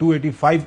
285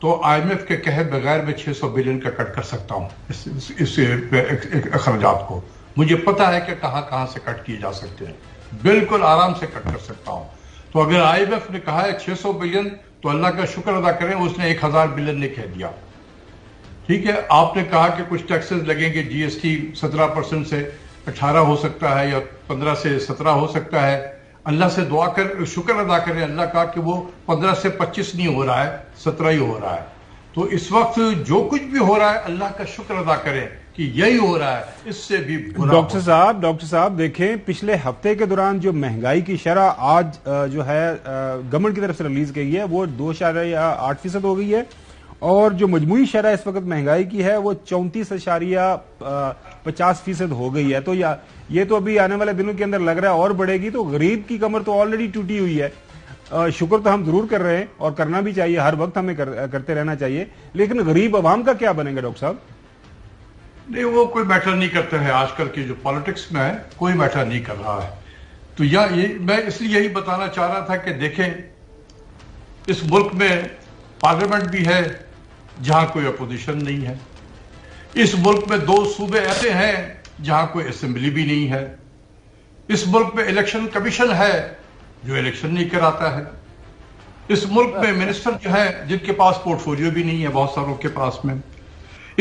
تو IMF کے کہے بغیر میں 600 بلین کا کٹ کر سکتا ہوں اس اخراجات کو. مجھے پتا ہے کہ کہاں سے کٹ کیے جا سکتے ہیں, بالکل آرام سے کٹ کر سکتا ہوں. تو اگر IMF نے کہا ہے 600 بلین تو اللہ کا شکر ادا کریں, اس نے 1000 بلین نے کہہ دیا. ٹھیک ہے, آپ نے کہا کہ کچھ ٹیکسز لگیں گے, GST 17% سے 18 ہو سکتا ہے یا 15 سے 17 ہو سکتا ہے. اللہ سے دعا کر شکر ادا کریں اللہ کا کہ وہ 15 سے 25 نہیں ہو رہا ہے, 17 ہی ہو رہا ہے. تو اس وقت جو کچھ بھی ہو رہا ہے اللہ کا شکر ادا کریں کہ یہی ہو رہا ہے, اس سے بھی ڈاکٹر صاحب دیکھیں پچھلے ہفتے کے دوران جو مہنگائی کی شرح آج جو ہے گورنمنٹ کی طرف سے ریلیز کی ہے وہ 2.8% ہو گئی ہے, اور جو مجموعی شرح اس وقت مہنگائی کی ہے وہ 34.50% ہو گئی ہے. تو یہ تو ابھی آنے والے دنوں کے اندر لگ رہا ہے اور بڑھے گی. تو غریب کی کمر تو آلریڈی ٹوٹی ہوئی ہے. شکر تو ہم ضرور کر رہے ہیں اور کرنا بھی چاہیے, ہر وقت ہمیں کرتے رہنا چاہیے, لیکن غریب عوام کا کیا بنے گا ڈاکٹر صاحب؟ نہیں, وہ کوئی میٹر نہیں کرتا ہے. آج کل کی جو پالیٹکس میں ہے کوئی میٹر نہیں کر رہا ہے. تو میں اس لیے یہی بتانا چاہ رہا تھا کہ دیکھیں اس ملک میں پارلیمنٹ بھی ہے جہاں کوئی اپوزیشن نہیں ہے. اس ملک میں 2 صوبے ایسے ہیں جہاں کوئی اسمبلی بھی نہیں ہے. اس ملک میں الیکشن کمیشن ہے جو الیکشن نہیں کراتا ہے. اس ملک میں منسٹر جو ہیں جن کے پاس پورٹ فولیو بھی نہیں ہے بہت ساروں کے پاس میں.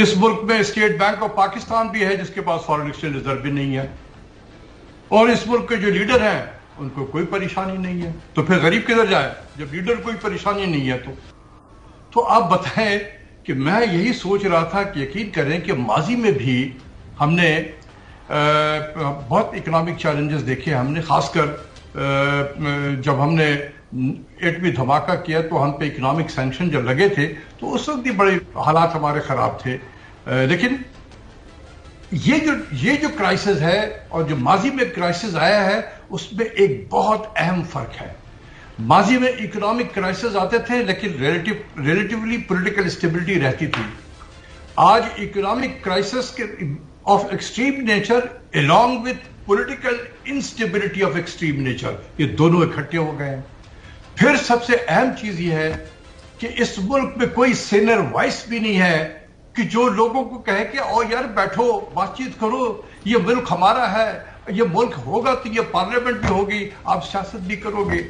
اس ملک میں اسٹیٹ بینک آف پاکستان بھی ہے جس کے پاس فارن ایکسچینج ریزرو بھی نہیں ہے. اور اس ملک کے جو لیڈر ہیں ان کو کوئی پریشانی نہیں ہے. تو پھر غریب کدھر جائے جب لیڈر کوئی پریشانی نہیں ہے؟ تو آپ بتائیں کہ میں یہی سوچ رہا تھا کہ یقین کریں کہ ماضی میں بھی ہم نے بہت اکنامک چیلنجز دیکھے. ہم نے خاص کر جب ہم نے ایٹمی دھماکہ کیا تو ہم پہ اکنامک سینکشن جب لگے تھے تو اس وقت بھی بڑے حالات ہمارے خراب تھے. لیکن یہ جو کرائسس ہے اور جو ماضی میں کرائسس آیا ہے اس میں ایک بہت اہم فرق ہے. ماضی میں اکنامک کرائسس آتے تھے لیکن ریلیٹیولی پولیٹیکل اسٹیبلٹی رہتی تھی. آج economic crisis of extreme nature along with political instability of extreme nature, یہ دونوں اکٹھے ہو گئے ہیں. پھر سب سے اہم چیز یہ ہے کہ اس ملک میں کوئی سینئر وائس بھی نہیں ہے کہ جو لوگوں کو کہے کہ او یار بیٹھو بات چیت کرو, یہ ملک ہمارا ہے, یہ ملک ہوگا تو یہ پارلیمنٹ بھی ہوگی, آپ سیاست بھی کرو گے.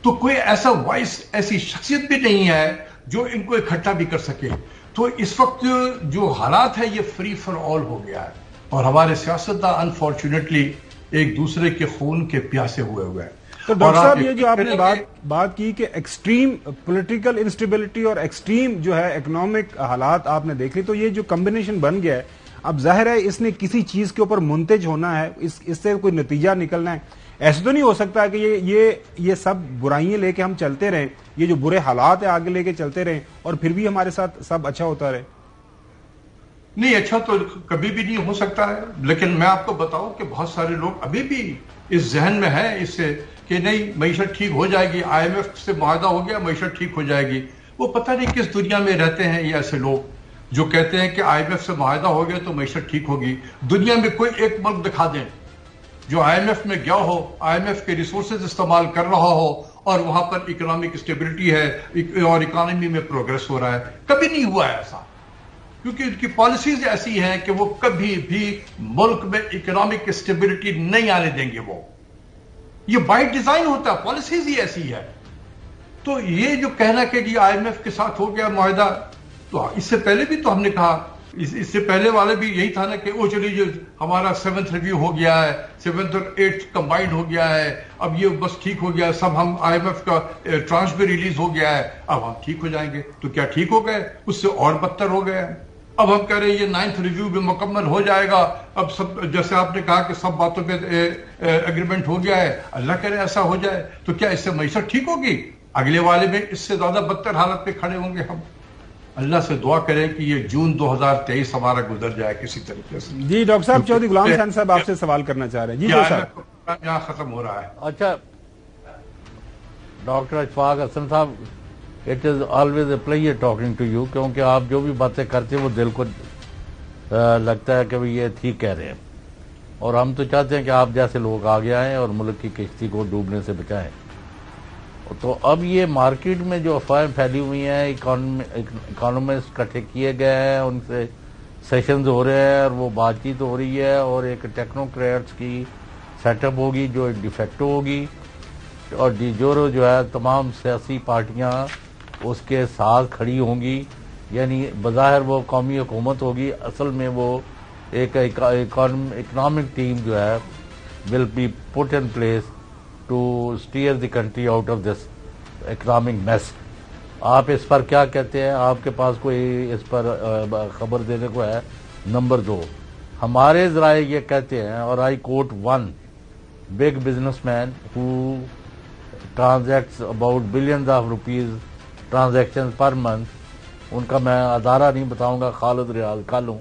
تو کوئی ایسا وائس ایسی شخصیت بھی نہیں ہے جو ان کو اکٹھا بھی کر سکے. تو اس وقت جو حالات ہے یہ فری فار آل ہو گیا ہے اور ہمارے سیاستداں انفارچونیٹلی ایک دوسرے کے خون کے پیاسے ہوئے ہیں. تو ڈاکٹر صاحب یہ جو آپ نے بات کی کہ ایکسٹریم پولیٹیکل انسٹیبلٹی اور ایکسٹریم جو ہے اکنامک حالات آپ نے دیکھ لی, تو یہ جو کمبینیشن بن گیا ہے اب ظاہر ہے اس نے کسی چیز کے اوپر منتج ہونا ہے, اس سے کوئی نتیجہ نکلنا ہے. ایسے تو نہیں ہو سکتا کہ یہ سب برائیاں لے کے ہم چلتے رہیں, یہ جو برے حالات ہیں آگے لے کے چلتے رہیں اور پھر بھی ہمارے ساتھ سب اچھا ہوتا رہے. نہیں, اچھا تو کبھی بھی نہیں ہو سکتا ہے. لیکن میں آپ کو بتاؤں کہ بہت سارے لوگ ابھی بھی اس ذہن میں ہیں اس سے کہ نہیں معیشت ٹھیک ہو جائے گی, IMF سے معاہدہ ہو گیا معیشت ٹھیک ہو جائے گی. وہ پتہ نہیں کس دنیا میں رہتے ہیں یہ ایسے لوگ جو کہتے ہیں کہ IMF سے معاہدہ ہو گیا تو معیشت ٹھیک ہوگی. دنیا میں کوئی ایک ملک دکھا دیں جو IMF میں گیا ہو, IMF کے ریسورسز استعمال کر رہا ہو اور وہاں پر اکنامک اسٹیبلٹی ہے اور اکانومی میں پروگریس ہو رہا ہے. کبھی نہیں ہوا ہے ایسا, کیونکہ ان کی پالیسیز ایسی ہیں کہ وہ کبھی بھی ملک میں اکنامک اسٹیبلٹی نہیں آنے دیں گے. وہ یہ بائی ڈیزائن ہوتا ہے, پالیسیز ہی ایسی ہے. تو یہ جو کہنا کہ جی IMF کے ساتھ ہو گیا معاہدہ, تو اس سے پہلے بھی تو ہم نے کہا, اس سے پہلے والے بھی یہی تھا نا کہ وہ چلیے جو ہمارا 7th ریویو ہو گیا ہے, 7th اور 8th کمبائنڈ ہو گیا ہے, اب یہ بس ٹھیک ہو گیا, سب ہم IMF کا ٹرانش بھی ریلیز ہو گیا ہے, اب ہم ٹھیک ہو جائیں گے. تو کیا ٹھیک ہو گئے؟ اس سے اور بدتر ہو گئے. اب ہم کہہ رہے ہیں یہ 9th ریویو بھی مکمل ہو جائے گا, اب سب جیسے آپ نے کہا کہ سب باتوں پہ ایگریمنٹ ہو گیا ہے, اللہ کرے ایسا ہو جائے. تو کیا اس سے معیشت ٹھیک ہوگی؟ اگلے والے میں اس سے زیادہ بدتر حالت پہ کھڑے ہوں گے ہم. اللہ سے دعا کریں کہ یہ جون 2023 ہمارا گزر جائے کسی طریقے سے. جی ڈاکٹر صاحب, چودھری غلام حسین صاحب آپ سے سوال کرنا چاہ رہے ہیں. جی صاحب, یہاں ختم ہو رہا ہے. اچھا ڈاکٹر اشفاق حسن صاحب, it is always a pleasure talking to you, کیونکہ آپ جو بھی باتیں کرتے ہیں وہ دل کو لگتا ہے کہ یہ ٹھیک کہہ رہے ہیں, اور ہم تو چاہتے ہیں کہ آپ جیسے لوگ آگے آئیں اور ملک کی کشتی کو ڈوبنے سے بچائیں. تو اب یہ مارکیٹ میں جو افواہیں پھیلی ہوئی ہیں، اکانومسٹ اکٹھے کیے گئے ہیں، ان سے سیشنز ہو رہے ہیں اور وہ بات چیت ہو رہی ہے، اور ایک ٹیکنوکریٹس کی سیٹ اپ ہوگی جو ڈیفیکٹو ہوگی، اور ڈی جورو جو ہے تمام سیاسی پارٹیاں اس کے ساتھ کھڑی ہوں گی. یعنی بظاہر وہ قومی حکومت ہوگی، اصل میں وہ ایک اکنامک ٹیم جو ہے will be put in place to steer the country out of this economic mess. آپ اس پر کیا کہتے ہیں؟ آپ کے پاس کوئی اس پر خبر دینے کو ہے؟ نمبر 2، ہمارے ذرائع یہ کہتے ہیں، اور I quote one big businessman who transacts about billions of rupees transaction per month, ان کا میں ادارہ نہیں بتاؤں گا، خالد ریاض کالوں،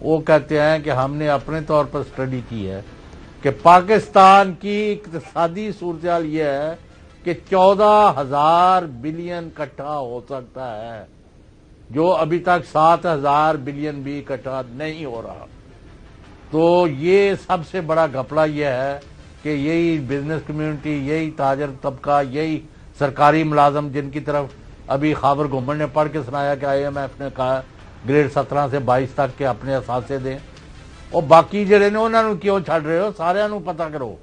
وہ کہتے ہیں کہ ہم نے اپنے طور پر اسٹڈی کی ہے کہ پاکستان کی اقتصادی صورتحال یہ ہے کہ 14,000 بلین اکٹھا ہو سکتا ہے، جو ابھی تک 7,000 بلین بھی اکٹھا نہیں ہو رہا. تو یہ سب سے بڑا گھپلہ یہ ہے کہ یہی بزنس کمیونٹی، یہی تاجر طبقہ، یہی سرکاری ملازم جن کی طرف ابھی خاور گھومر نے پڑھ کے سنایا کہ IMF نے کہا گریڈ 17 سے 22 تک کے اپنے اثاثے دیں، اور باقی جڑے نے انہوں نے کیوں چھڑ رہے ہو، سارے نو پتہ کرو.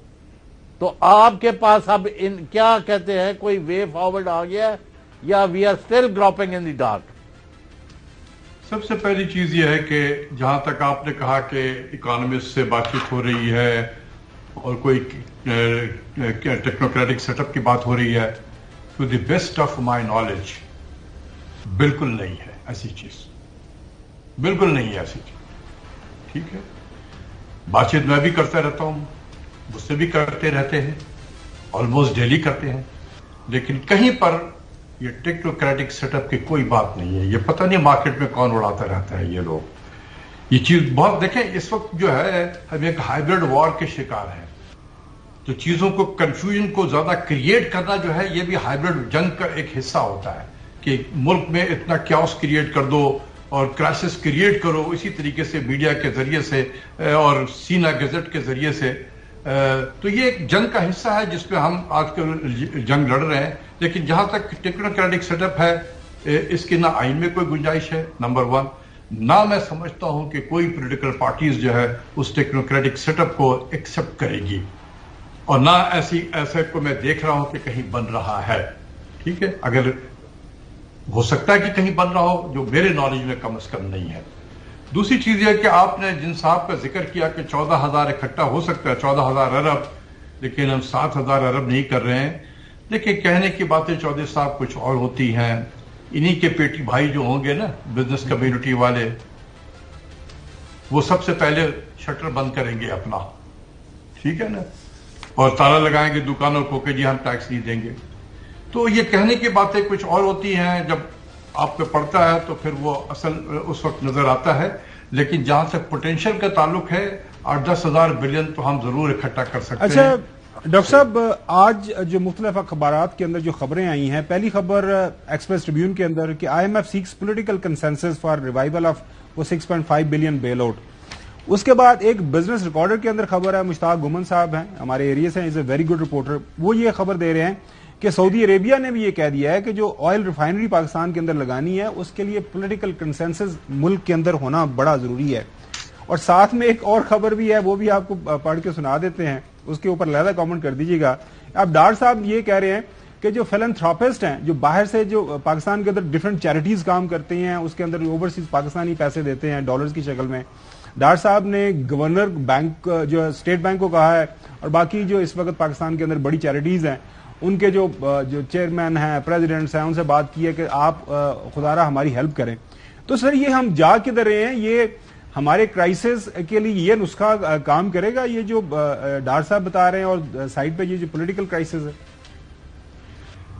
تو آپ کے پاس اب کیا کہتے ہیں، کوئی وے فارورڈ آ گیا ہے یا we are still groping in the dark? سب سے پہلی چیز یہ ہے کہ جہاں تک آپ نے کہا کہ اکانومسٹ سے بات چیت ہو رہی ہے اور کوئی ٹیکنوکریٹک سیٹ اپ کی بات ہو رہی ہے، to the best of my knowledge بالکل نہیں ہے ایسی چیز، بالکل نہیں ہے ایسی چیز. ٹھیک ہے، بات چیت میں بھی کرتا رہتا ہوں، مجھ سے بھی کرتے رہتے ہیں، آلموسٹ ڈیلی کرتے ہیں، لیکن کہیں پر یہ ٹیکنوکریٹک سیٹ اپ کی کوئی بات نہیں ہے. یہ پتہ نہیں مارکیٹ میں کون اڑاتا رہتا ہے یہ لوگ. یہ چیز بہت دیکھیں، اس وقت جو ہے ہم ایک ہائیبرڈ وار کے شکار ہیں. تو چیزوں کو کنفیوژن کو زیادہ کریٹ کرنا جو ہے یہ بھی ہائیبرڈ جنگ کا ایک حصہ ہوتا ہے کہ ملک میں اتنا کیوس کریٹ کر دو اور کرائسس کریٹ کرو، اسی طریقے سے میڈیا کے ذریعے سے اور سینا گزٹ کے ذریعے سے. تو یہ ایک جنگ کا حصہ ہے جس پہ ہم آج کل جنگ لڑ رہے ہیں. لیکن جہاں تک ٹیکنوکریٹک سیٹ اپ ہے، اس کی نہ آئین میں کوئی گنجائش ہے، نمبر 1، نہ میں سمجھتا ہوں کہ کوئی پولیٹیکل پارٹیز جو ہے اس ٹیکنوکریٹک سیٹ اپ کو ایکسپٹ کرے گی، اور نہ ایسے کو میں دیکھ رہا ہوں کہ کہیں بن رہا ہے. ٹھیک ہے، اگر ہو سکتا ہے کہ کہیں بن رہا ہو، جو میرے نالج میں کم از کم نہیں ہے. دوسری چیز یہ کہ آپ نے جن صاحب کا ذکر کیا کہ 14,000 اکٹھا ہو سکتا ہے، 14,000 ارب، لیکن ہم 7,000 ارب نہیں کر رہے ہیں. دیکھیں، کہنے کی باتیں چودھری صاحب کچھ اور ہوتی ہیں. انہی کے پیٹی بھائی جو ہوں گے نا بزنس کمیونٹی والے، وہ سب سے پہلے شٹر بند کریں گے اپنا، ٹھیک ہے نا، اور تالا لگائیں گے دکانوں کو کہ جی ہم ٹیکس نہیں دیں گے. تو یہ کہنے کی باتیں کچھ اور ہوتی ہیں، جب آپ پہ پڑتا ہے تو پھر وہ اصل اس وقت نظر آتا ہے. لیکن جہاں تک پوٹینشیل کا تعلق ہے، 8-10,000 بلین تو ہم ضرور اکٹھا کر سکتے ہیں. اچھا ڈاکٹر صاحب، آج جو مختلف اخبارات کے اندر جو خبریں آئی ہیں، پہلی خبر ایکسپریس ٹریبیون کے اندر کہ IMF seeks political consensus for revival of وہ 6.5 بلین بیل آؤٹ. اس کے بعد ایک بزنس ریکارڈر کے اندر خبر ہے، مشتاق گمن صاحب ہیں، ہمارے ایریا سے، از اے ویری گڈ رپورٹر، وہ یہ خبر دے رہے ہیں کہ سعودی عربیہ نے بھی یہ کہہ دیا ہے کہ جو آئل ریفائنری پاکستان کے اندر لگانی ہے اس کے لیے پولیٹیکل کنسنسس ملک کے اندر ہونا بڑا ضروری ہے. اور ساتھ میں ایک اور خبر بھی ہے، وہ بھی آپ کو پڑھ کے سنا دیتے ہیں، اس کے اوپر لہذا کامنٹ کر دیجیے گا. اب ڈار صاحب یہ کہہ رہے ہیں کہ جو فلنتھراپسٹ ہیں، جو باہر سے جو پاکستان کے اندر ڈفرینٹ چیریٹیز کام کرتے ہیں، اس کے اندر اوورسیز پاکستانی پیسے دیتے ہیں ڈالرز کی شکل میں، ڈار صاحب نے گورنر بینک جو اسٹیٹ بینک کو کہا ہے، اور باقی جو اس وقت پاکستان کے اندر بڑی چیریٹیز ہیں ان کے جو چیئرمین ہیں، پریزیڈنٹس ہیں، ان سے بات کی ہے کہ آپ خدا را ہماری ہیلپ کریں. تو سر یہ ہم جا کدھر رہے ہیں؟ یہ ہمارے کرائسس کے لیے یہ نسخہ کام کرے گا، یہ جو ڈار صاحب بتا رہے ہیں، اور سائڈ پہ یہ جو پولیٹیکل کرائسس ہے؟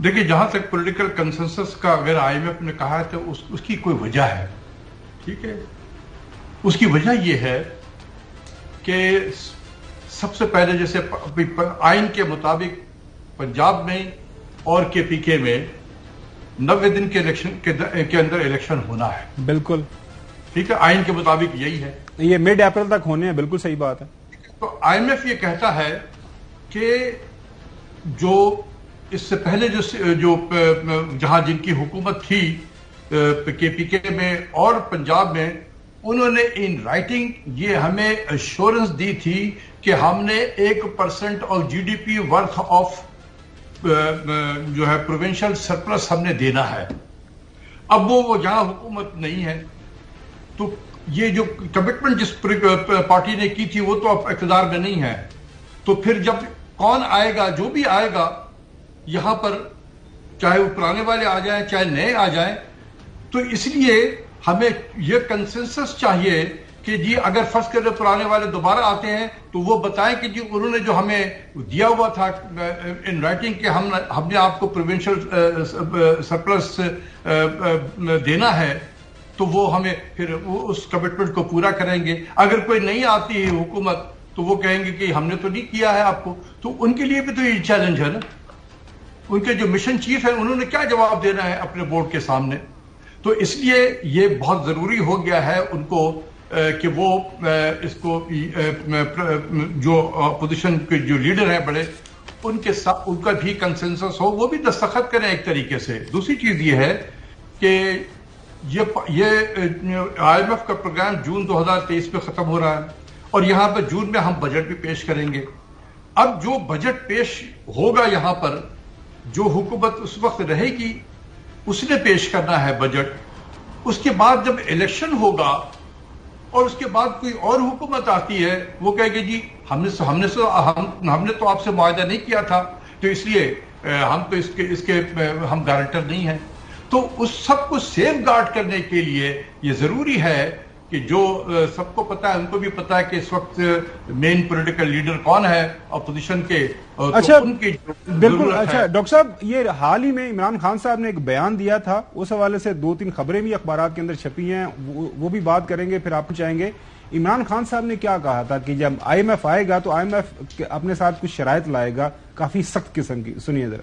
دیکھیے، جہاں تک پولیٹیکل کنسنسس کا اگر IMF نے کہا ہے تو اس کی کوئی وجہ ہے. ٹھیک ہے، اس کی وجہ یہ ہے کہ سب سے پہلے جیسے آئین کے مطابق پنجاب میں اور KPK میں 90 دن کے الیکشن کے اندر الیکشن ہونا ہے. بالکل ٹھیک ہے، آئین کے مطابق یہی ہے، یہ مڈ اپریل تک ہونے ہیں. بالکل صحیح بات ہے. تو IMF یہ کہتا ہے کہ جو اس سے پہلے جو جہاں جن کی حکومت تھی کے پی کے میں اور پنجاب میں، انہوں نے ان رائٹنگ یہ ہمیں ایشورنس دی تھی کہ ہم نے 1% of G D P worth of جو ہے پروونشل سرپلس ہم نے دینا ہے. اب وہ جہاں حکومت نہیں ہے تو یہ جو کمٹمنٹ جس پارٹی نے کی تھی وہ تو اب اقتدار میں نہیں ہے. تو پھر جب کون آئے گا، جو بھی آئے گا یہاں پر، چاہے وہ پرانے والے آ جائیں چاہے نئے آ جائیں، تو اس لیے ہمیں یہ کنسنسس چاہیے کہ جی اگر فرض کرے پرانے والے دوبارہ آتے ہیں تو وہ بتائیں کہ جی انہوں نے جو ہمیں دیا ہوا تھا ان رائٹنگ کہ ہم نے آپ کو پروونشل سرپلس دینا ہے، تو وہ ہمیں پھر اس کمٹمنٹ کو پورا کریں گے. اگر کوئی نہیں آتی ہے حکومت تو وہ کہیں گے کہ ہم نے تو نہیں کیا ہے آپ کو. تو ان کے لیے بھی تو یہ چیلنج ہے نا. ان کے جو مشن چیف ہیں انہوں نے کیا جواب دینا ہے اپنے بورڈ کے سامنے. تو اس لیے یہ بہت ضروری ہو گیا ہے ان کو کہ وہ اس کو جو اپوزیشن کے جو لیڈر ہیں بڑے، ان کے ساتھ ان کا بھی کنسنسس ہو، وہ بھی دستخط کریں ایک طریقے سے. دوسری چیز یہ ہے کہ یہ آئی ایم ایف کا پروگرام جون 2023 میں ختم ہو رہا ہے اور یہاں پر جون میں ہم بجٹ بھی پیش کریں گے. اب جو بجٹ پیش ہوگا یہاں پر، جو حکومت اس وقت رہے گی اس نے پیش کرنا ہے بجٹ. اس کے بعد جب الیکشن ہوگا اور اس کے بعد کوئی اور حکومت آتی ہے، وہ کہے گی جی ہم نے تو آپ سے معاہدہ نہیں کیا تھا، تو اس لیے ہم تو اس کے ہم گارنٹر نہیں ہیں. تو اس سب کو سیف گارڈ کرنے کے لیے یہ ضروری ہے کہ جو سب کو پتا ہے، ان کو بھی پتا ہے کہ اس وقت مین پولیٹیکل لیڈر کون ہے اپوزیشن کے. اچھا بالکل. اچھا ڈاکٹر صاحب، یہ حال ہی میں عمران خان صاحب نے ایک بیان دیا تھا، اس حوالے سے 2-3 خبریں بھی اخبارات کے اندر چھپی ہیں، وہ بھی بات کریں گے، پھر آپ کو چاہیں گے. عمران خان صاحب نے کیا کہا تھا کہ جب آئی ایم ایف آئے گا تو آئی ایم ایف اپنے ساتھ کچھ شرائط لائے گا کافی سخت قسم کی. سنیے ذرا.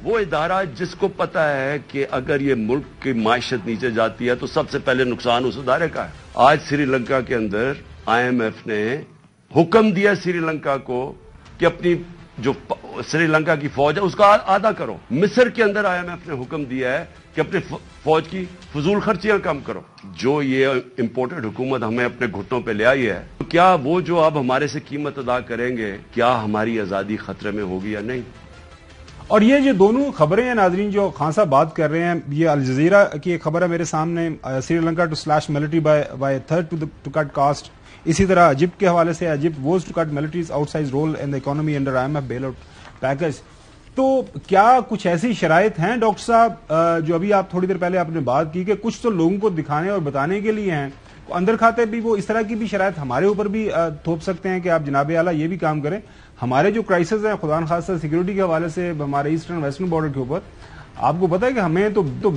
وہ ادارہ جس کو پتا ہے کہ اگر یہ ملک کی معیشت نیچے جاتی ہے تو سب سے پہلے نقصان اس ادارے کا ہے. آج سری لنکا کے اندر آئی ایم ایف نے حکم دیا سری لنکا کو کہ اپنی جو سری لنکا کی فوج ہے اس کا آدھا کرو. مصر کے اندر آئی ایم ایف نے حکم دیا ہے کہ اپنی فوج کی فضول خرچیاں کم کرو. جو یہ امپورٹڈ حکومت ہمیں اپنے گھٹنوں پہ لے آئی ہے، کیا وہ جو اب ہمارے سے قیمت ادا کریں گے، کیا ہماری آزادی خطرے میں ہوگی یا نہیں؟ اور یہ جو دونوں خبریں ہیں ناظرین جو خان صاحب بات کر رہے ہیں، یہ الجزیرہ کی ایک خبر ہے میرے سامنے، Sri Lanka to slash military by third to cut cost. اسی طرح ایجپٹ کے حوالے سے Egypt was to cut military's outsize role in the economy under I M F bailout package. تو کیا کچھ ایسی شرائط ہیں ڈاکٹر صاحب جو ابھی آپ تھوڑی دیر پہلے آپ نے بات کی کہ کچھ تو لوگوں کو دکھانے اور بتانے کے لیے ہیں، اندر کھاتے بھی وہ اس طرح کی بھی شرائط ہمارے اوپر بھی تھوپ سکتے ہیں کہ آپ جناب اعلیٰ یہ بھی کام کریں؟ ہمارے جو کرائسس ہیں خدا نخواستہ سیکورٹی کے حوالے سے ہمارے ایسٹرن ویسٹرن بارڈر کے اوپر، آپ کو پتا ہے کہ ہمیں تو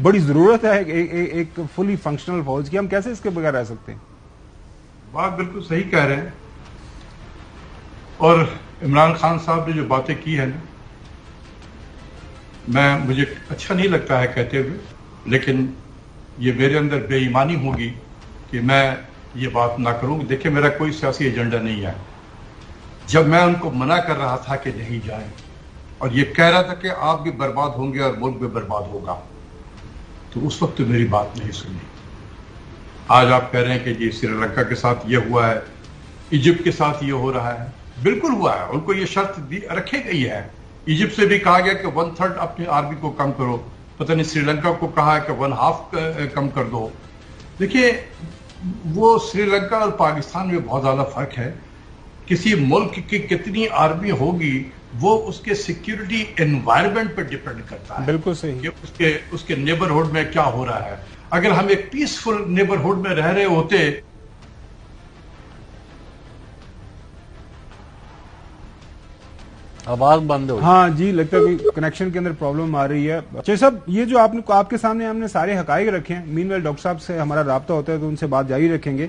بڑی ضرورت ہے ایک فلی فنکشنل فوج کی. ہم کیسے اس کے بغیر رہ سکتے ہیں؟ بات بالکل صحیح کہہ رہے ہیں. اور عمران خان صاحب نے جو باتیں کی ہیں مجھے اچھا نہیں لگتا ہے کہتے ہوئے، لیکن یہ میرے اندر بے ایمانی ہوگی کہ میں یہ بات نہ کروں. دیکھیں میرا کوئی سیاسی ایجنڈا نہیں ہے. جب میں ان کو منع کر رہا تھا کہ نہیں جائیں اور یہ کہہ رہا تھا کہ آپ بھی برباد ہوں گے اور ملک بھی برباد ہوگا، تو اس وقت تو میری بات نہیں سنی. آج آپ کہہ رہے ہیں کہ جی سری لنکا کے ساتھ یہ ہوا ہے، ایجپٹ کے ساتھ یہ ہو رہا ہے. بالکل ہوا ہے، ان کو یہ شرط رکھی گئی ہے. ایجپٹ سے بھی کہا گیا کہ 1/3 اپنی آرمی کو کم کرو. پتہ نہیں سری لنکا کو کہا ہے کہ 1/2 کم کر دو. دیکھیے وہ سری لنکا اور پاکستان میں بہت زیادہ فرق ہے. کسی ملک کی کتنی آرمی ہوگی وہ اس کے سیکیورٹی انوائرمنٹ پر ڈیپینڈ کرتا ہے. بالکل صحیح. کہ اس کے نیبرہڈ میں کیا ہو رہا ہے. اگر ہم ایک پیسفل نیبرہڈ میں رہ رہے ہوتے، آواز بند ہو. ہاں جی، لگتا ہے کہ کنیکشن کے اندر پرابلم آ رہی ہے. اچھا صاحب، یہ جو آپ کے سامنے ہم نے سارے حقائق رکھے ہیں، مین ویل ڈاکٹر صاحب سے ہمارا رابطہ ہوتا ہے تو ان سے بات جاری رکھیں گے.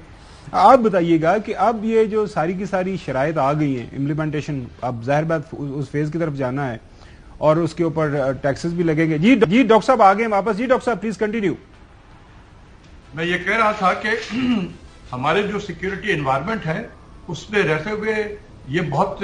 آپ بتائیے گا کہ اب یہ جو ساری کی ساری شرائط آ گئی ہیں، امپلیمنٹیشن، اب ظاہر بات اس فیز کی طرف جانا ہے اور اس کے اوپر ٹیکسز بھی لگیں گے. جی ڈاکٹر صاحب آ گئے واپس. جی ڈاکٹر صاحب پلیز کنٹینیو. میں یہ کہہ رہا تھا کہ ہمارے جو سیکیورٹی انوائرمنٹ ہے اس میں رہتے ہوئے یہ بہت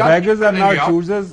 Beggars are not choosers,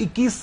21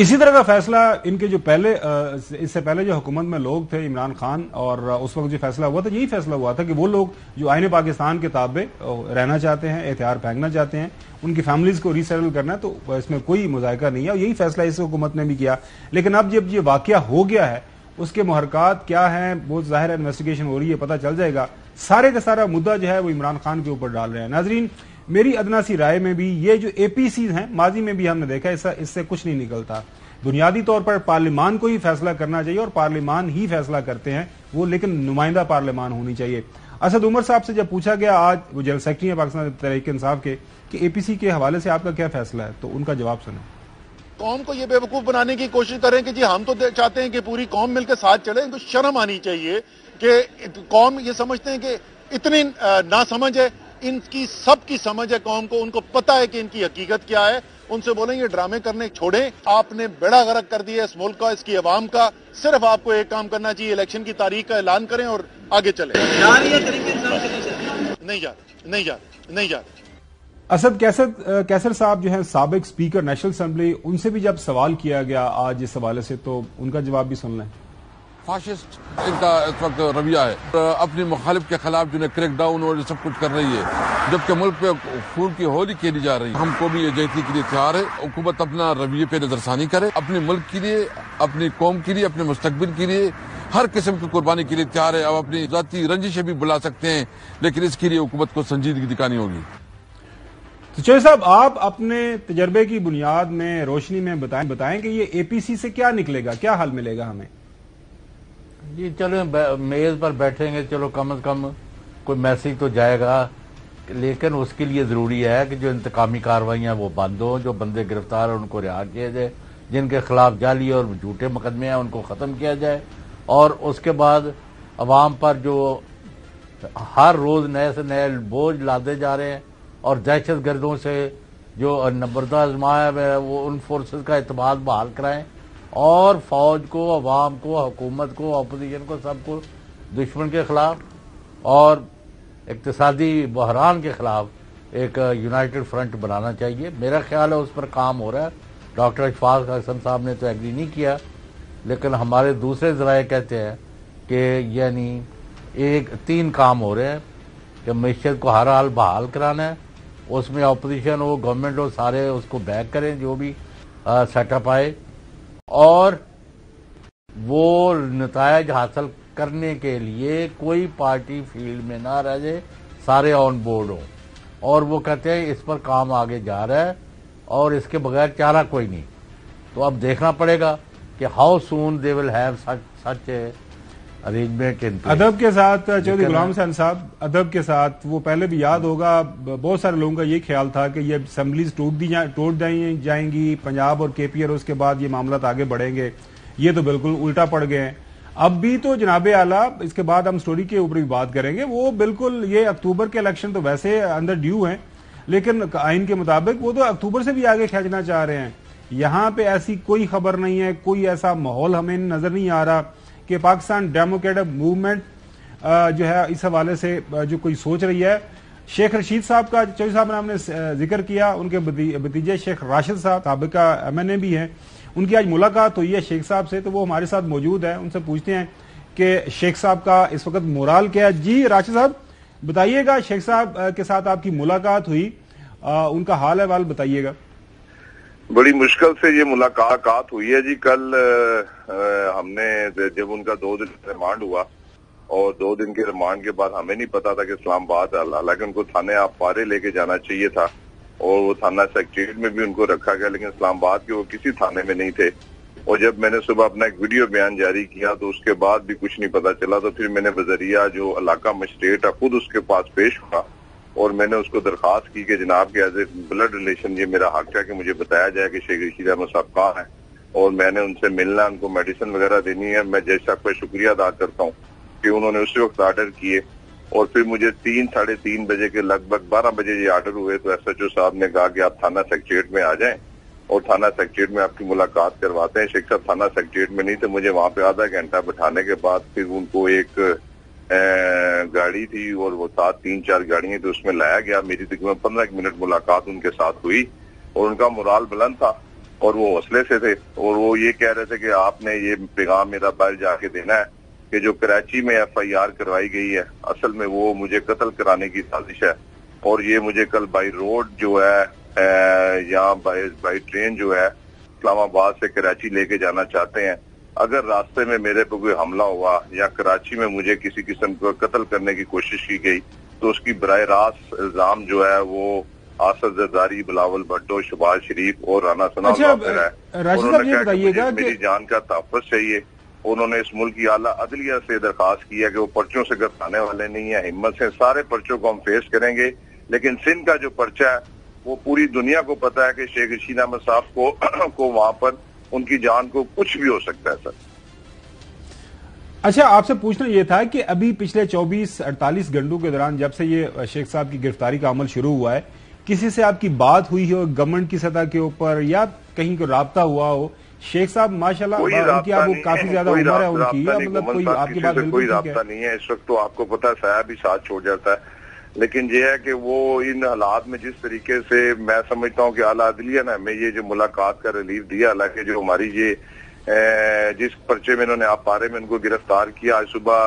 اسی طرح کا فیصلہ ان کے جو پہلے اس سے پہلے جو حکومت میں لوگ تھے عمران خان، اور اس وقت جو فیصلہ ہوا تھا یہی فیصلہ ہوا تھا کہ وہ لوگ جو آئین پاکستان کے تابع رہنا چاہتے ہیں، احتیاط پھینکنا چاہتے ہیں، ان کی فیملیز کو ری سیٹل کرنا ہے، تو اس میں کوئی مذائقہ نہیں ہے، اور یہی فیصلہ اس حکومت نے بھی کیا. لیکن اب جب یہ واقعہ ہو گیا ہے، اس کے محرکات کیا ہیں وہ ظاہر ہے انویسٹیگیشن ہو رہی ہے، پتہ چل جائے گا. سارے کا سارا مدعا جو ہے وہ عمران خان کے اوپر ڈال رہے ہیں. ناظرین، میری ادنا سی رائے میں بھی یہ جو اے پی سیز ہیں، ماضی میں بھی ہم نے دیکھا اس سے کچھ نہیں نکلتا. بنیادی طور پر پارلیمان کو ہی فیصلہ کرنا چاہیے، اور پارلیمان ہی فیصلہ کرتے ہیں وہ، لیکن نمائندہ پارلیمان ہونی چاہیے. اسد عمر صاحب سے جب پوچھا گیا، آج وہ جنرل سیکرٹری ہیں پاکستان تحریک انصاف کے، کہ اے پی سی کے حوالے سے آپ کا کیا فیصلہ ہے، تو ان کا جواب سنیں. قوم کو یہ بے وقوف بنانے کی کوشش کریں کہ جی ہم تو چاہتے ہیں کہ پوری قوم مل کے ساتھ چلے. ان کو شرم آنی چاہیے کہ قوم یہ سمجھتے ہیں کہ اتنی ناسمجھ ہے، ان کی سب کی سمجھ ہے قوم کو، ان کو پتہ ہے کہ ان کی حقیقت کیا ہے. ان سے بولیں یہ ڈرامے کرنے چھوڑیں، آپ نے بیڑا غرق کر دیا اس ملک کا، اس کی عوام کا. صرف آپ کو ایک کام کرنا چاہیے، الیکشن کی تاریخ کا اعلان کریں اور آگے چلیں. نہیں جا رہے. اسد کیسر صاحب جو ہیں سابق اسپیکر نیشنل اسمبلی، ان سے بھی جب سوال کیا گیا آج اس حوالے سے، تو ان کا جواب بھی سن لیں. فاشسٹ ان کا اس وقت رویہ ہے، اپنی مخالف کے خلاف جو ہے کریک ڈاؤن اور سب کچھ کر رہی ہے، جبکہ ملک پہ خون کی ہولی کھیلی جا رہی ہے. ہم کو بھی یہ جیتی کے لیے تیار ہے. حکومت اپنا رویے پہ نظر ثانی کرے، اپنے ملک کے لیے، اپنی قوم کے لیے، اپنے مستقبل کے لیے ہر قسم کی قربانی کے لیے تیار ہے. اب اپنی ذاتی رنجشیں بھی بلا سکتے ہیں، لیکن اس کے لیے حکومت کو سنجیدگی دکھانی ہوگی. تو چوہے صاحب، آپ اپنے تجربے کی بنیاد میں روشنی میں بتائیں کہ یہ اے پی سی سے کیا نکلے گا، کیا حل ملے گا ہمیں؟ جی چلیں میز پر بیٹھیں گے، چلو کم از کم کوئی میسج تو جائے گا، لیکن اس کے لیے ضروری ہے کہ جو انتقامی کارروائیاں وہ بند ہوں، جو بندے گرفتار ہیں ان کو رہا کیا جائے، جن کے خلاف جعلی اور جھوٹے مقدمے ہیں ان کو ختم کیا جائے، اور اس کے بعد عوام پر جو ہر روز نئے سے نئے بوجھ لادے جا رہے ہیں اور دہشت گردوں سے جو نبردہ آزمایا ہے وہ ان فورسز کا اعتماد بحال کرائیں، اور فوج کو، عوام کو، حکومت کو، اپوزیشن کو، سب کو دشمن کے خلاف اور اقتصادی بحران کے خلاف ایک یونائٹڈ فرنٹ بنانا چاہیے. میرا خیال ہے اس پر کام ہو رہا ہے. ڈاکٹر اشفاق حسن صاحب نے تو ایگری نہیں کیا، لیکن ہمارے دوسرے ذرائع کہتے ہیں کہ یعنی 3 کام ہو رہے ہیں کہ معیشت کو ہر حال بحال کرانا ہے، اس میں اپوزیشن ہو، گورنمنٹ ہو، سارے اس کو بیک کریں جو بھی سیٹ اپ آئے، اور وہ نتائج حاصل کرنے کے لیے کوئی پارٹی فیلڈ میں نہ رہ جائے، سارے آن بورڈ ہوں. اور وہ کہتے ہیں اس پر کام آگے جا رہا ہے اور اس کے بغیر چارہ کوئی نہیں. تو اب دیکھنا پڑے گا کہ how soon they will have such arrangement. ادب کے ساتھ چودھری غلام حسین صاحب، ادب کے ساتھ، وہ پہلے بھی یاد ہوگا بہت سارے لوگوں کا یہ خیال تھا کہ یہ اسمبلیز ٹوٹ جائیں گی پنجاب اور کے پی اور اس کے بعد یہ معاملات آگے بڑھیں گے. یہ تو بالکل الٹا پڑ گئے ہیں. اب بھی تو جناب اعلیٰ، اس کے بعد ہم سٹوری کے اوپر بھی بات کریں گے، وہ بالکل یہ اکتوبر کے الیکشن تو ویسے اندر ڈیو ہیں، لیکن آئین کے مطابق وہ تو اکتوبر سے بھی آگے کھینچنا چاہ رہے ہیں. یہاں پہ ایسی کوئی خبر نہیں ہے، کوئی ایسا ماحول ہمیں نظر نہیں آ رہا کہ پاکستان ڈیموکریٹک موومنٹ جو ہے اس حوالے سے جو کوئی سوچ رہی ہے. شیخ رشید صاحب کا چوہدری صاحب نے ہم نے ذکر کیا، ان کے بھتیجے شیخ راشد صاحب سابقہ ایم این اے بھی ہیں، ان کی آج ملاقات ہوئی ہے شیخ صاحب سے، تو وہ ہمارے ساتھ موجود ہے. ان سے پوچھتے ہیں کہ شیخ صاحب کا اس وقت مورال کیا ہے. جی راشد صاحب بتائیے گا، شیخ صاحب کے ساتھ آپ کی ملاقات ہوئی، ان کا حال احوال بتائیے گا. بڑی مشکل سے یہ ملاقات ہوئی ہے جی. کل ہم نے جب ان کا 2 دن ریمانڈ ہوا، اور 2 دن کے ریمانڈ کے بعد ہمیں نہیں پتا تھا کہ اسلام آباد، حالانکہ ان کو تھانے پارے لے کے جانا چاہیے تھا، اور وہ تھانہ سیکریٹریٹ میں بھی ان کو رکھا گیا، لیکن اسلام آباد کے وہ کسی تھانے میں نہیں تھے. اور جب میں نے صبح اپنا ایک ویڈیو بیان جاری کیا تو اس کے بعد بھی کچھ نہیں پتا چلا. تو پھر میں نے بذریعہ جو علاقہ مجسٹریٹ ہے خود اس کے پاس پیش ہوا، اور میں نے اس کو درخواست کی کہ جناب کے ایز اے بلڈ ریلیشن یہ میرا حق ہے کہ مجھے بتایا جائے کہ شیخ رشید احمد صاحب کہاں ہیں، اور میں نے ان سے ملنا، ان کو میڈیسن وغیرہ دینی ہے. میں جج صاحب کا شکریہ ادا کرتا ہوں کہ انہوں نے اسی وقت آرڈر کیے، اور پھر مجھے 3 ساڑھے 3 بجے کے لگ بھگ 12 بجے یہ آرڈر ہوئے. تو ایس ایچ او صاحب نے کہا کہ آپ تھانہ سیکریٹریٹ میں آ جائیں اور تھانہ سیکریٹریٹ میں آپ کی ملاقات کرواتے ہیں. شیخ صاحب تھانہ سیکریٹریٹ میں نہیں تھے. مجھے وہاں پہ آدھا گھنٹہ بٹھانے کے بعد پھر ان کو ایک گاڑی تھی، اور وہ ساتھ 3-4 گاڑیاں تو اس میں لایا گیا. میری تقریباً 15 منٹ ملاقات ان کے ساتھ ہوئی، اور ان کا مورال بلند تھا. اور وہ حوصلے سے تھے، اور وہ یہ کہہ رہے تھے کہ آپ نے یہ پیغام میرا باہر جا کے دینا ہے کہ جو کراچی میں FIR کروائی گئی ہے اصل میں وہ مجھے قتل کرانے کی سازش ہے، اور یہ مجھے کل بائی روڈ جو ہے یا بائی ٹرین جو ہے اسلام آباد سے کراچی لے کے جانا چاہتے ہیں۔ اگر راستے میں میرے پہ کوئی حملہ ہوا یا کراچی میں مجھے کسی قسم کا قتل کرنے کی کوشش کی گئی تو اس کی براہ راست الزام جو ہے وہ آصف زرداری، بلاول بھٹو، شہباز شریف اور رانا ثناء اللہ پر ہے۔ انہوں نے کہا کہ مجھے میری جان کا تحفظ چاہیے۔ انہوں نے اس ملک کی اعلیٰ عدلیہ سے درخواست کی ہے کہ وہ پرچوں سے گھبرانے والے نہیں ہیں، ہمت سے سارے پرچوں کو ہم فیس کریں گے، لیکن سندھ کا جو پرچہ ہے وہ پوری دنیا کو پتا ہے کہ شیخ رشید احمد صاحب کو وہاں پر ان کی جان کو کچھ بھی ہو سکتا ہے سر۔ اچھا، آپ سے پوچھنا یہ تھا کہ ابھی پچھلے 24-48 گھنٹوں کے دوران جب سے یہ شیخ صاحب کی گرفتاری کا عمل شروع ہوا ہے، کسی سے آپ کی بات ہوئی ہو گورنمنٹ کی سطح کے اوپر یا کہیں کو رابطہ ہوا ہو؟ شیخ صاحب ماشاءاللہ ان کی آپ کافی زیادہ عمر ہے ان کی، مطلب کوئی آپ کی بات کوئی رابطہ نہیں ہے اس وقت، تو آپ کو پتا ہے سایہ بھی ساتھ چھوڑ جاتا ہے، لیکن یہ ہے کہ وہ ان حالات میں جس طریقے سے میں سمجھتا ہوں کہ اعلیٰ عدلیہ نے ہمیں یہ جو ملاقات کا ریلیف دیا، حالانکہ جو ہماری یہ جس پرچے میں انہوں نے آپ پارے میں ان کو گرفتار کیا، آج صبح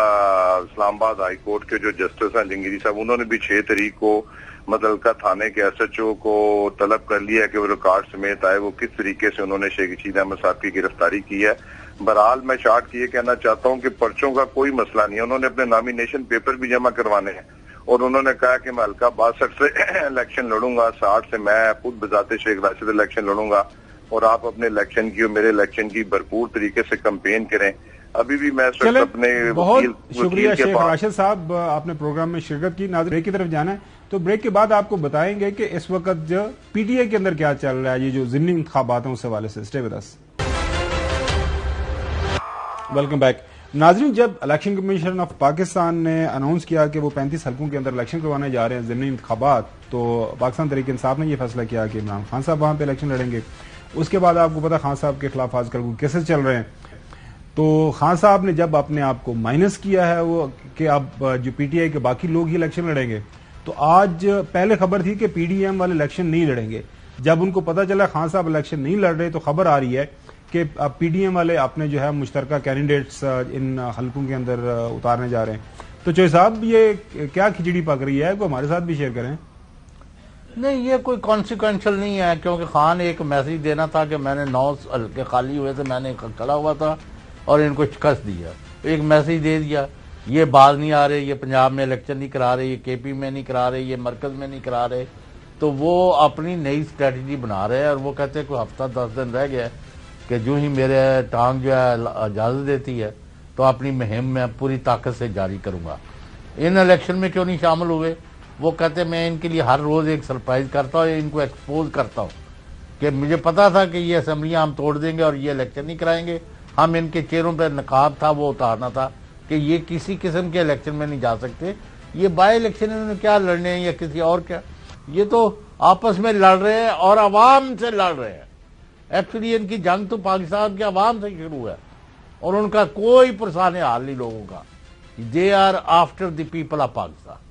اسلام آباد ہائی کورٹ کے جو جسٹس ہیں جنگیری صاحب، انہوں نے بھی 6 تاریخ کو متعلقہ تھانے کے SHO کو طلب کر لیا کہ وہ ریکارڈ سمیت آئے وہ کس طریقے سے انہوں نے شیخ رشید احمد صاحب کی گرفتاری کی ہے۔ بہرحال میں شارٹ یہ کہنا چاہتا ہوں کہ پرچوں کا کوئی مسئلہ نہیں ہے، انہوں نے اپنے نامینیشن پیپر بھی جمع کروانے ہیں، اور انہوں نے کہا کہ میں حلقہ 62 سے الیکشن لڑوں گا، 60 سے میں خود بذات شیخ راشد الیکشن لڑوں گا، اور آپ اپنے الیکشن کی اور میرے الیکشن کی بھرپور طریقے سے کمپین کریں۔ ابھی بھی میں اس وقت اپنے بہت شکریہ شیخ راشد صاحب، آپ نے پروگرام میں شرکت کی۔ ناظرین بریک کی طرف جانا ہے تو بریک کے بعد آپ کو بتائیں گے کہ اس وقت جو PTI کے اندر کیا چل رہا ہے، یہ جو ضمنی انتخابات ہیں اس حوالے سے۔ Stay with us. Welcome back ناظرین، جب الیکشن کمیشن آف پاکستان نے اناؤنس کیا کہ وہ 35 حلقوں کے اندر الیکشن کروانے جا رہے ہیں ضمنی انتخابات، تو پاکستان تحریک انصاف نے یہ فیصلہ کیا کہ عمران خان صاحب وہاں پہ الیکشن لڑیں گے۔ اس کے بعد آپ کو پتا خان صاحب کے خلاف آج کل کیسز چل رہے ہیں، تو خان صاحب نے جب اپنے آپ کو مائنس کیا ہے وہ کہ اب جو PTI کے باقی لوگ ہی الیکشن لڑیں گے، تو آج پہلے خبر تھی کہ PDM والے الیکشن نہیں لڑیں گے۔ جب ان کو پتا چلا خان صاحب الیکشن نہیں لڑ رہے تو خبر آ رہی ہے کہ اب PDM والے اپنے جو ہے مشترکہ کینڈیڈیٹس ان حلقوں کے اندر اتارنے جا رہے ہیں۔ تو چوہے صاحب یہ کیا کھچڑی پک رہی ہے، کو ہمارے ساتھ بھی شیئر کریں۔ نہیں، یہ کوئی کانسیکوینشل نہیں ہے، کیونکہ خان ایک میسج دینا تھا کہ میں نے 9 حلقے خالی ہوئے تھے، میں نے کھڑا ہوا تھا اور ان کو شکست دیا، ایک میسج دے دیا۔ یہ باز نہیں آ رہے، یہ پنجاب میں الیکشن نہیں کرا رہے، یہ KP میں نہیں کرا رہے، یہ مرکز میں نہیں کرا رہے، تو وہ اپنی نئی اسٹریٹجی بنا رہے ہیں، اور وہ کہتے ہیں کوئی ہفتہ 10 دن رہ گیا کہ جو ہی میرے ٹانگ جو ہے اجازت دیتی ہے تو اپنی مہم میں پوری طاقت سے جاری کروں گا۔ ان الیکشن میں کیوں نہیں شامل ہوئے؟ وہ کہتے ہیں میں ان کے لیے ہر روز ایک سرپرائز کرتا ہوں، ان کو ایکسپوز کرتا ہوں کہ مجھے پتا تھا کہ یہ اسمبلیاں ہم توڑ دیں گے اور یہ الیکشن نہیں کرائیں گے، ہم ان کے چہروں پہ نقاب تھا وہ اتارنا تھا کہ یہ کسی قسم کے الیکشن میں نہیں جا سکتے، یہ بائی الیکشن انہوں نے کیا لڑنے ہیں یا کسی اور کیا، یہ تو آپس میں لڑ رہے ہیں اور عوام سے لڑ رہے ہیں۔ ایکچولی ان کی جنگ تو پاکستان کے عوام سے شروع ہے اور ان کا کوئی پرسان حال نہیں لوگوں کا، they are after the people of Pakistan.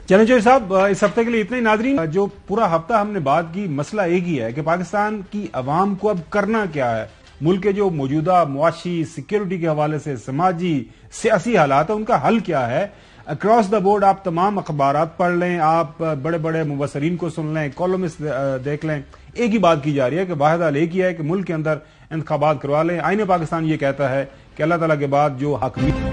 چلیں چوہے صاحب، اس ہفتے کے لیے اتنا ہی۔ ناظرین، جو پورا ہفتہ ہم نے بات کی، مسئلہ ایک ہی ہے کہ پاکستان کی عوام کو اب کرنا کیا ہے۔ ملک کے جو موجودہ معاشی سیکیورٹی کے حوالے سے سماجی سیاسی حالات ہیں ان کا حل کیا ہے۔ اکراس دا بورڈ آپ تمام اخبارات پڑھ لیں، آپ بڑے بڑے مبصرین کو سن لیں، کالمسٹ دیکھ لیں، ایک ہی بات کی جا رہی ہے کہ واحد حل ایک ہی ہے کہ ملک کے اندر انتخابات کروا لیں۔ آئین پاکستان یہ کہتا ہے کہ اللہ تعالیٰ کے بعد جو حاکمیت